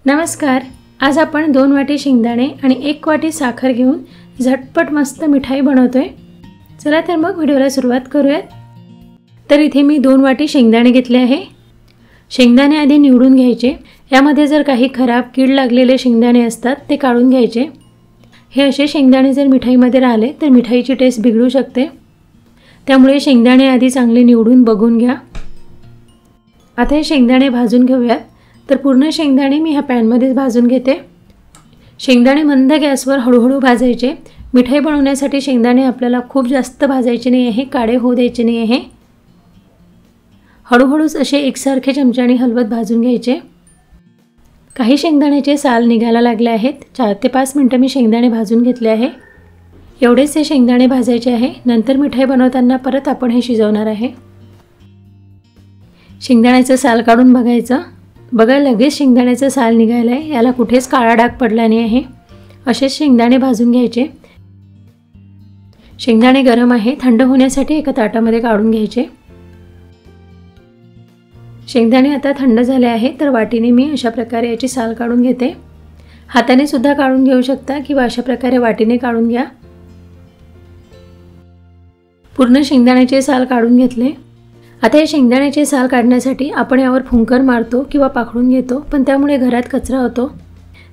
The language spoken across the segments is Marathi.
नमस्कार। आज आपण 2 वाटी शेंगदाणे आणि 1 वाटी साखर घेऊन झटपट मस्त मिठाई बनवतोय। चला तर मग व्हिडिओला सुरुवात करूयात। तर इथे मी 2 वाटी शेंगदाणे घेतले आहे। शेंगदाणे आधी निवडून घ्यायचे। यामध्ये जर काही खराब कीड लागलेले शेंगदाणे असतात ते काढून घ्यायचे। हे असे शेंगदाणे जर मिठाईमध्ये राहिले तर मिठाईची टेस्ट बिघडू शकते, त्यामुळे शेंगदाणे आधी चांगले निवडून बघून घ्या। आता हे शेंगदाणे भाजून घेऊयात। तर पूर्ण शेंगदाणे मी ह्या पॅन मध्ये भाजून घेते। शेंगदाणे मंद गॅसवर हळूहळू भाजायचे। मिठाई बनवण्यासाठी शेंगदाणे आपल्याला खूप जास्त भाजायचे नाही आहे, काळे होऊ द्यायचे नाही आहे। हळूहळूच असे एकसारखे चमच्याने हलवत भाजून घ्यायचे। काही शेंगदाण्याचे साल निघायला लागले आहेत। 4 ते 5 मिनिटे मी शेंगदाणे भाजून घेतले आहे। एवढेच हे शेंगदाणे भाजायचे आहे। नंतर मिठाई बनवताना परत आपण हे शिजवणार आहे। शेंगदाण्याचं साल काढून बघायचं। बघा, लगेच शेंगदाण्याचं साल निघालाय। याला कुठेच काळा डाग पडला नाही आहे। असेच शेंगदाणे भाजून घ्यायचे। शेंगदाणे गरम आहे, थंड होण्यासाठी एका ताटामध्ये काढून घ्यायचे। शेंगदाणे आता थंड झाले आहे, तर वाटीने मी अशा प्रकारे याची साल काढून घेते। हाताने सुद्धा काढून घेऊ शकता किंवा अशा प्रकारे वाटीने काढून घ्या। पूर्ण शेंगदाण्याचे साल काढून घेतले। आता हे शेंगदाण्याचे साल काढण्यासाठी आपण यावर फुंकर मारतो किंवा पाखडून घेतो, पण त्यामुळे घरात कचरा होतो।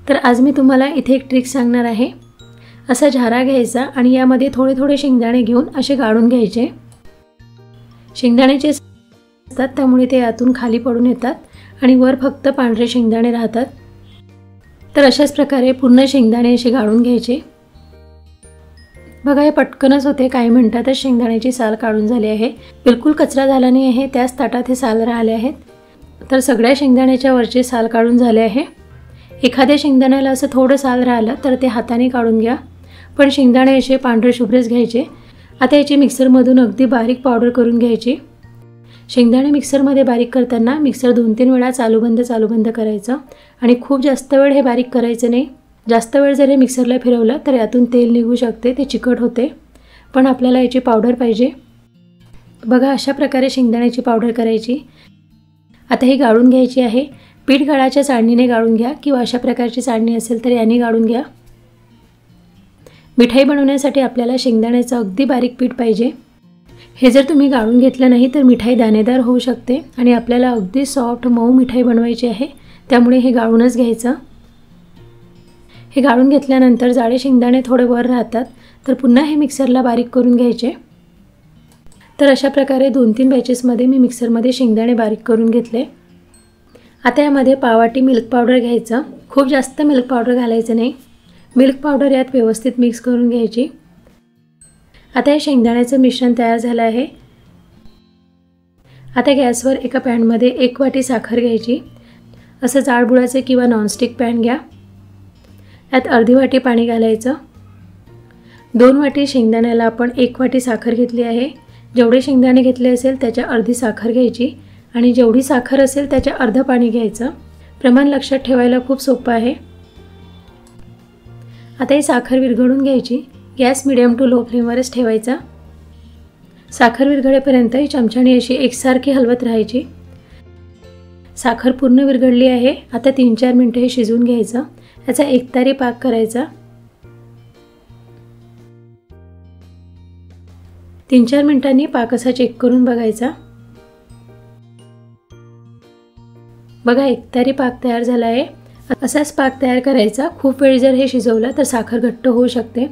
तर आज मी तुम्हाला इथे एक ट्रिक सांगणार आहे। असा झारा घ्यायचा आणि यामध्ये थोडे थोडे शेंगदाणे घेऊन असे गाळून घ्यायचे। शेंगदाण्याचे असतात त्यामुळे ते आतून खाली पडून येतात आणि वर फक्त पांढरे शेंगदाणे राहतात। तर अशाच प्रकारे पूर्ण शेंगदाणे असे गाळून घ्यायचे। बघा, हे पटकनच होते, काही मिनिटातच शेंगदाण्याची साल काढून झाली आहे। बिलकुल कचरा झाला नाही आहे। त्याच ताटात हे साल राहिले आहेत। तर सगळ्या शेंगदाण्याच्या वरचे साल काढून झाले आहे। एखाद्या शेंगदाण्याला असं थोडं साल राहिलं तर ते हाताने काढून घ्या, पण शेंगदाणे असे पांढरे शुभ्रच घ्यायचे। आता याची मिक्सरमधून अगदी बारीक पावडर करून घ्यायची। शेंगदाणे मिक्सरमध्ये बारीक करताना मिक्सर 2-3 वेळा चालू बंद करायचं आणि खूप जास्त वेळ हे बारीक करायचं नाही। जास्त वेळ जर हे मिक्सरला फिरवलं तर यातून तेल निघू शकते, ते चिकट होते। पण आपल्याला याची पावडर पाहिजे। बघा, अशा प्रकारे शेंगदाण्याची पावडर करायची। आता ही गाळून घ्यायची आहे। पीठ गाळाच्या चाळणीने गाळून घ्या किंवा अशा प्रकारची चाळणी असेल तर याने गाळून घ्या। मिठाई बनवण्यासाठी आपल्याला शेंगदाण्याचं अगदी बारीक पीठ पाहिजे। हे जर तुम्ही गाळून घेतलं नाही तर मिठाई दाणेदार होऊ शकते आणि आपल्याला अगदी सॉफ्ट मऊ मिठाई बनवायची आहे, त्यामुळे हे गाळूनच घ्यायचं। हे गाळून घेतल्यानंतर जाडे शेंगदाणे थोडे वर राहतात, तर पुन्हा हे मिक्सरला बारीक करून घ्यायचे। तर अशा प्रकारे 2-3 बॅचेसमध्ये मी मिक्सरमध्ये शेंगदाणे बारीक करून घेतले। आता यामध्ये पाववाटी मिल्क पावडर घ्यायचं। खूप जास्त मिल्क पावडर घालायचं नाही। मिल्क पावडर यात व्यवस्थित मिक्स करून घ्यायची। आता हे शेंगदाण्याचं मिश्रण तयार झालं आहे। आता गॅसवर एका पॅनमध्ये 1 वाटी साखर घ्यायची। असं जाडबुडाचे किंवा नॉनस्टिक पॅन घ्या। यात अर्धी वाटी पाणी घालायचं। 2 वाटी शेंगदाण्याला आपण 1 वाटी साखर घेतली आहे। जेवढे शेंगदाणे घेतले असेल त्याच्या अर्धी साखर घ्यायची आणि जेवढी साखर असेल त्याच्या अर्ध पाणी घ्यायचं। प्रमाण लक्षात ठेवायला खूप सोपं आहे। आता ही साखर विरघळून घ्यायची। गॅस मीडियम टू लो फ्लेमवरच ठेवायचा। साखर विरघळेपर्यंत ही चमच्याने अशी एकसारखी हलवत राहायची। साखर पूर्ण विरघळली आहे। आता 3-4 मिनिटे हे शिजवून घ्यायचं। याचा एकतारी पाक करायचा। 3-4 मिनिटांनी पाक असा चेक करून बघायचा। बघा, एकतारी पाक तयार झाला आहे। असाच पाक तयार करायचा। खूप वेळ जर हे शिजवलं तर साखर घट्ट होऊ शकते।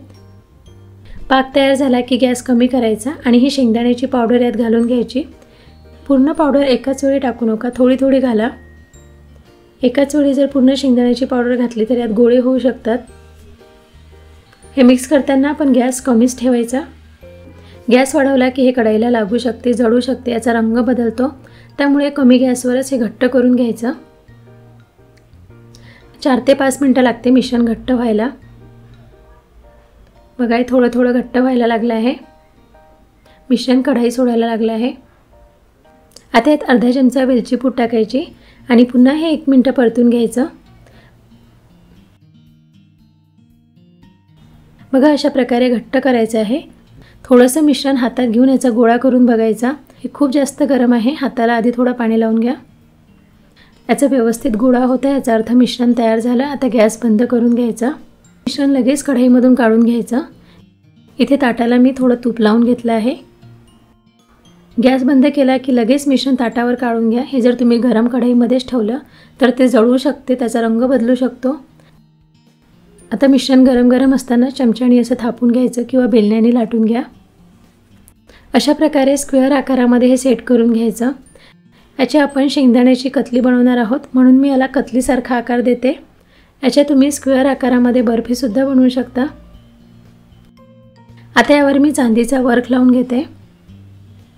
पाक तयार झाला की गॅस कमी करायचा आणि ही शेंगदाण्याची पावडर यात घालून घ्यायची। पूर्ण पावडर एकाच वेळी टाकू नका, थोडी थोडी घाला। एकाच वेळी जर पूर्ण शेंगदाण्याची पावडर घातली तर यात गोळे होऊ शकतात। हे मिक्स करताना आपण गॅस कमीच ठेवायचा। गॅस वाढवला की हे कढईला लागू शकते, जळू शकते, याचा रंग बदलतो, त्यामुळे कमी गॅसवरच हे घट्ट करून घ्यायचं। 4 ते 5 मिनिटं लागते मिश्रण घट्ट व्हायला। बघा, हे थोडं थोडं घट्ट व्हायला लागलं आहे। मिश्रण कढई सोडायला लागलं आहे। आता यात अर्धा चमचा वेलची पूड टाकायची आणि पुन्हा हे 1 मिनिट परतून घ्यायचं। बघा, अशा प्रकारे घट्ट करायचं आहे। थोडंसं मिश्रण हातात घेऊन याचा गोळा करून बघायचा। हे खूप जास्त गरम आहे, हाताला आधी थोडं पाणी लावून घ्या। याचा व्यवस्थित गोळा होता, याचा अर्थ मिश्रण तयार झालं। आता गॅस बंद करून घ्यायचा। मिश्रण लगेच कढईमधून काढून घ्यायचं। इथे ताटाला मी थोडं तूप लावून घेतलं आहे। गॅस बंद केला की लगेच मिश्रण ताटावर काढून घ्या। हे जर तुम्ही गरम कढईमध्येच ठेवलं तर ते जळू शकते, त्याचा रंग बदलू शकतो। आता मिश्रण गरम असताना चमच्याने असं थापून घ्यायचं किंवा बेलण्याने लाटून घ्या। अशा प्रकारे स्क्वेअर आकारामध्ये हे सेट करून घ्यायचं। याची आपण शेंगदाण्याची कतली बनवणार आहोत, म्हणून मी याला कतलीसारखा आकार देते। याच्या तुम्ही स्क्वेअर आकारामध्ये बर्फी सुद्धा बनवू शकता। आता यावर मी चांदीचा वर्क लावून घेते।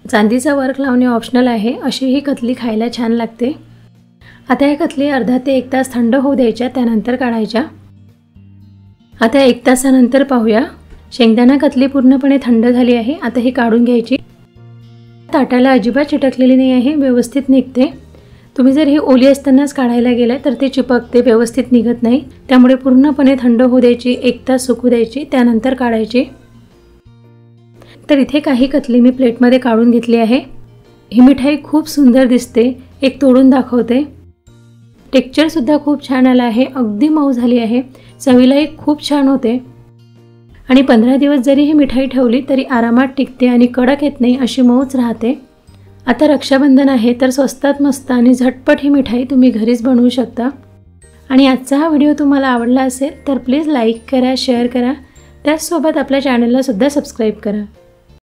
चांदीचा वर्क लावणे ऑप्शनल आहे, अशी ही कतली खायला छान लागते। आता या कतली अर्धा ते 1 तास थंड होऊ द्यायच्या, त्यानंतर काढायच्या। आता 1 तासानंतर पाहूया, शेंगदाणा कतली पूर्णपणे थंड झाली आहे। आता ही काढून घ्यायची। ताटाला अजिबात चिटकलेली नाही आहे, व्यवस्थित निघते। तुम्ही जर ही ओली असतानाच काढायला गेला तर ते चिपकते, व्यवस्थित निघत नाही। त्यामुळे पूर्णपणे थंड होऊ द्यायची, 1 तास सुकू द्यायची, त्यानंतर काढायची। तर इथे काही कतली मी प्लेटमध्ये काढून घेतली आहे। ही मिठाई खूप सुंदर दिसते, एक तोडून दाखवते। टेक्स्चर सुद्धा खूप छान आलं आहे, अगदी मऊ झाली आहे, चवीलाही खूप छान होते। आणि 15 दिवस जरी ही मिठाई ठेवली तरी आरामात टिकते आणि कडक येत नाही, अशी मऊच राहते। आता रक्षाबंधन आहे तर स्वस्तात मस्त आणि झटपट ही मिठाई तुम्ही घरीच बनवू शकता। आणि आजचा हा व्हिडिओ तुम्हाला आवडला असेल तर प्लीज लाईक करा, शेअर करा, त्याचसोबत आपल्या चॅनलला सुद्धा सबस्क्राईब करा।